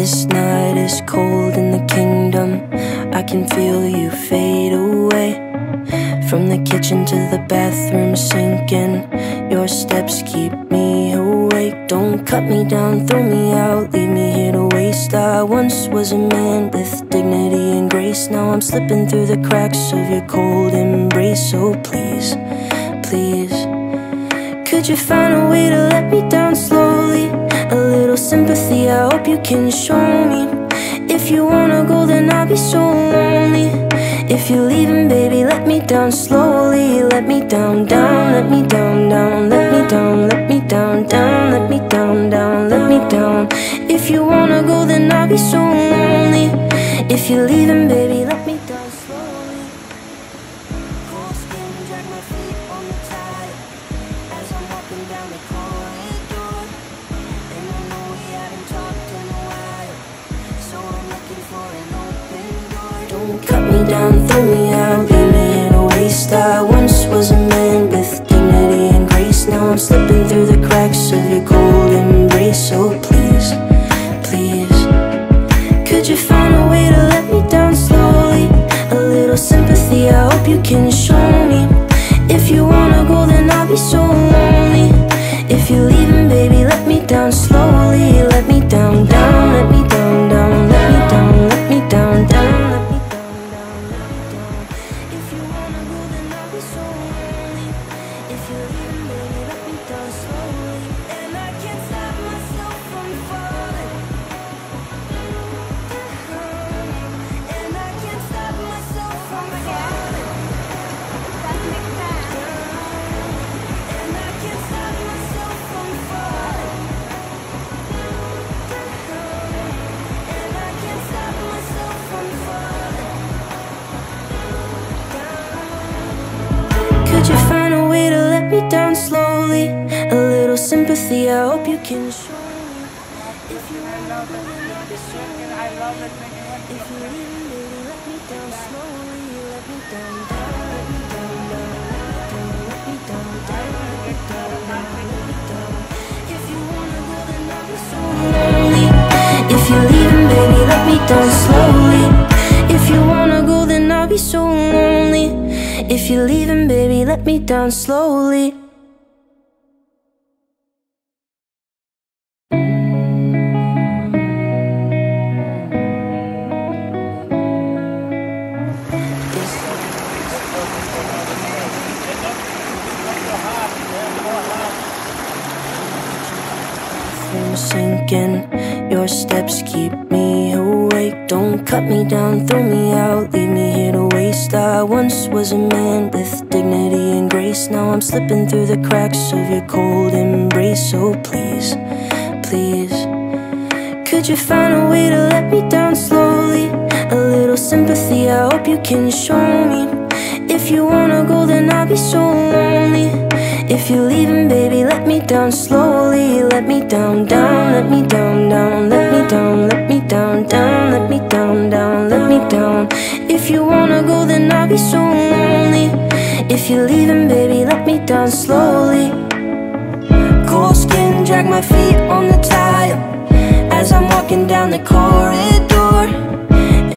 This night is cold in the kingdom. I can feel you fade away. From the kitchen to the bathroom sinking, your steps keep me awake. Don't cut me down, throw me out, leave me here to waste. I once was a man with dignity and grace. Now I'm slipping through the cracks of your cold embrace. So please, please, could you find a way to let me down slowly? A little sympathy, I hope you can show me. If you wanna go, then I'll be so lonely. If you're leaving, baby, let me down slowly. Let me down, down, let me down, down, let me down, let me down, down, let me down, down, let me down. If you wanna go, then I'll be so lonely. If you're leaving, baby, let me down slowly. Cold skin, drag my feet on the tile as I'm walking down the corridor. And I know we haven't talked in a while, so I'm looking for an open door. Don't cut me down, throw me out, leave me here to waste. I once was a man with dignity and grace. Now I'm slipping through the cracks of your cold embrace. So please, please, could you find a way to let me down slowly? A little sympathy, I hope you can show me. If you wanna go, then I'll be so lonely. If you're leaving, baby, let me down slowly. Let me down, down, let me down, down, let me down, let me down, down, let me down, down, let me down. If you wanna go, then I'll be so lonely. If you're leaving, baby, let me down slowly. And I can't stop myself from falling. And I can't stop myself from falling. And I can't stop myself from falling. And I can't stop myself from falling. Could you find a way to let me down slowly? A little sympathy, I hope you can show me. If you wanna go, then I'll be so lonely. If you're leaving, baby, let me down slowly. Let me down, down, let me down, down, let me down, down, let me down, down, let me down. If you wanna go, then I'll be so lonely. If you're leaving, baby, let me down slowly. If you wanna go, then I'll be so lonely. If you're leaving, baby, let me down slowly. Sinking, your steps keep me awake. Don't cut me down, throw me out, leave me here to waste. I once was a man with dignity and grace. Now I'm slipping through the cracks of your cold embrace. So please, please, could you find a way to let me down slowly? A little sympathy, I hope you can show me. If you wanna go, then I'll be so lonely. If you're leaving, baby, let me down slowly. Let me down, down, let me down, down, let me down, let me down, down, let me down, down, let me down. If you wanna go, then I'll be so lonely. If you're leaving, baby, let me down slowly. Cold skin, drag my feet on the tile as I'm walking down the corridor.